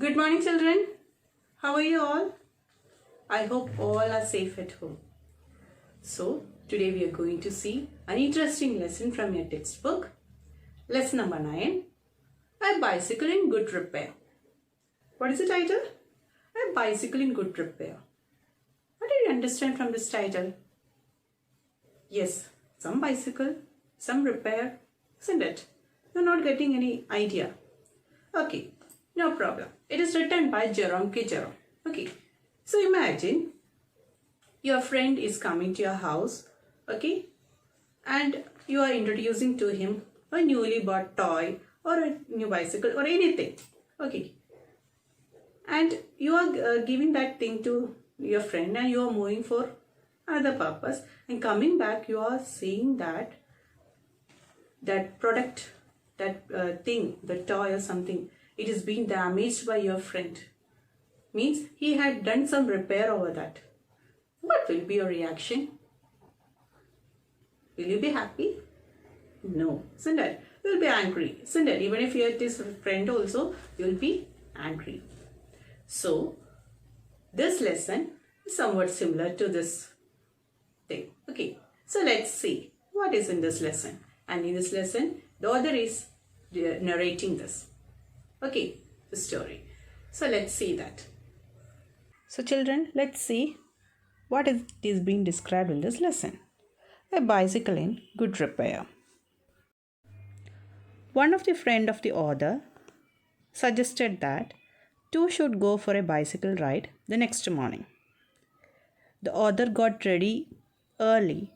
Good morning, children. How are you all? I hope all are safe at home. So, today we are going to see an interesting lesson from your textbook. Lesson number 9, A Bicycle in Good Repair. What is the title? A Bicycle in Good Repair. What did you understand from this title? Yes, some bicycle, some repair, isn't it? You're not getting any idea. Okay, no problem. It is written by Jerome K. Jerome. Okay, so imagine your friend is coming to your house, okay, and you are introducing to him a newly bought toy or a new bicycle or anything, okay, and you are giving that thing to your friend and you are moving for another purpose, and coming back you are seeing that product, that thing, the toy or something, it is being damaged by your friend. Means he had done some repair over that. What will be your reaction? Will you be happy? No, isn't it? You will be angry, isn't it? Even if you are his friend also, you will be angry. So, this lesson is somewhat similar to this thing. Okay, so let's see what is in this lesson. And in this lesson, the author is narrating this. Okay, the story. So let's see that. So children, let's see what is being described in this lesson. A bicycle in good repair. One of the friend of the author suggested that two should go for a bicycle ride the next morning. The author got ready early,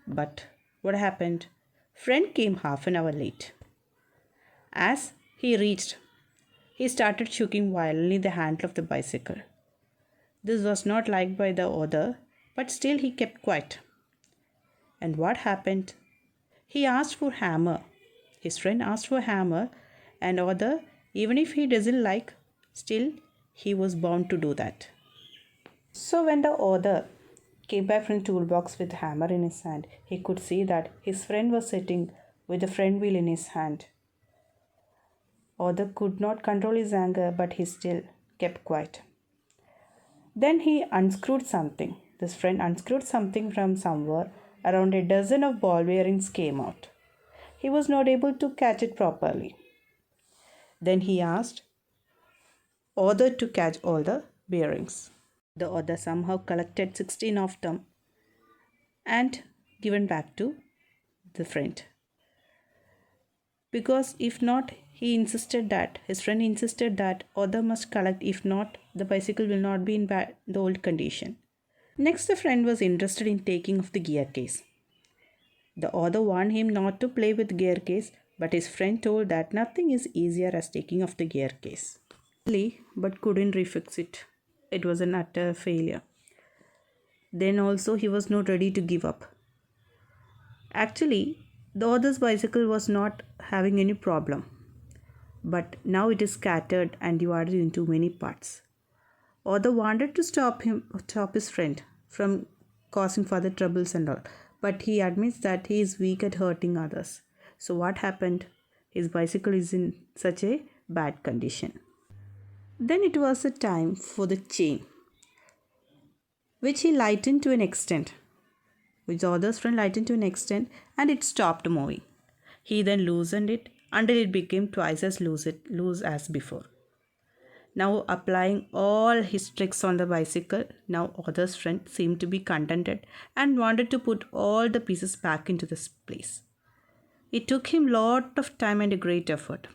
but what happened? Friend came half an hour late. As he reached, he started shaking violently the handle of the bicycle. This was not liked by the author, but still he kept quiet. And what happened? He asked for hammer. His friend asked for hammer, and author, even if he doesn't like, still he was bound to do that. So when the author came back from the toolbox with hammer in his hand, he could see that his friend was sitting with the front wheel in his hand. Author could not control his anger, but he still kept quiet. Then he unscrewed something. This friend unscrewed something from somewhere. Around a dozen of ball bearings came out. He was not able to catch it properly. Then he asked author to catch all the bearings. The author somehow collected 16 of them and given back to the friend. Because if not, his friend insisted that author must collect, if not, the bicycle will not be in the old condition. Next, the friend was interested in taking off the gear case. The author warned him not to play with gear case, but his friend told that nothing is easier as taking off the gear case. But couldn't refix it. It was an utter failure. Then also he was not ready to give up. Actually, the author's bicycle was not having any problem, but now it is scattered and divided into many parts. Author wanted to stop his friend from causing further troubles and all, but he admits that he is weak at hurting others. So what happened? His bicycle is in such a bad condition. Then it was the time for the chain, which he lightened to an extent, which the author's friend lightened to an extent, and it stopped moving. He then loosened it until it became twice as loose as before. Now applying all his tricks on the bicycle, now author's friend seemed to be contented and wanted to put all the pieces back into this place. It took him lot of time and a great effort.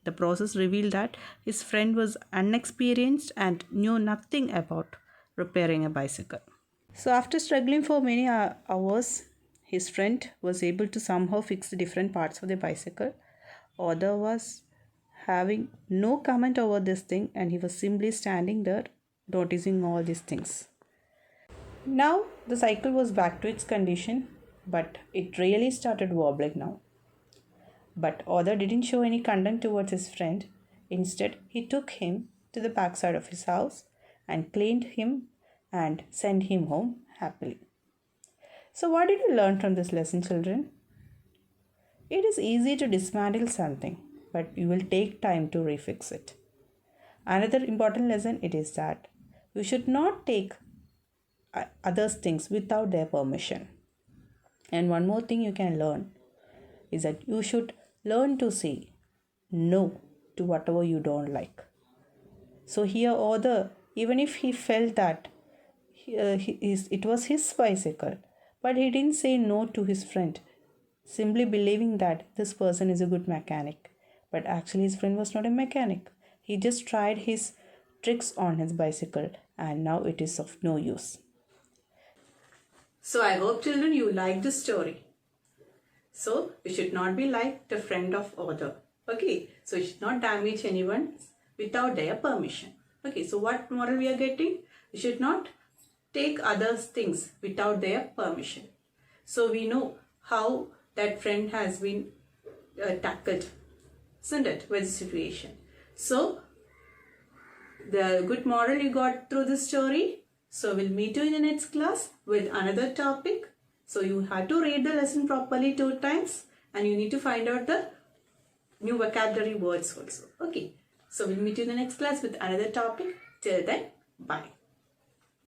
The process revealed that his friend was unexperienced and knew nothing about repairing a bicycle. So after struggling for many hours, his friend was able to somehow fix the different parts of the bicycle. Author was having no comment over this thing, and he was simply standing there noticing all these things. Now the cycle was back to its condition, but it really started wobbling now. But author didn't show any contempt towards his friend. Instead, he took him to the backside of his house and cleaned him and sent him home happily. So what did you learn from this lesson, children? It is easy to dismantle something, but you will take time to refix it. Another important lesson it is that you should not take others things without their permission. And one more thing you can learn is that you should learn to say no to whatever you don't like. So here author, even if he felt that it was his bicycle, but he didn't say no to his friend, simply believing that this person is a good mechanic. But actually his friend was not a mechanic. He just tried his tricks on his bicycle and now it is of no use. So I hope children you like this story. So you should not be like the friend of author. Okay, so you should not damage anyone without their permission. Okay, so what moral we are getting? You should not take others' things without their permission. So we know how that friend has been tackled, isn't it, with the situation. So the good moral you got through this story. So we'll meet you in the next class with another topic. So you have to read the lesson properly 2 times and you need to find out the new vocabulary words also. Okay. So we'll meet you in the next class with another topic. Till then, bye.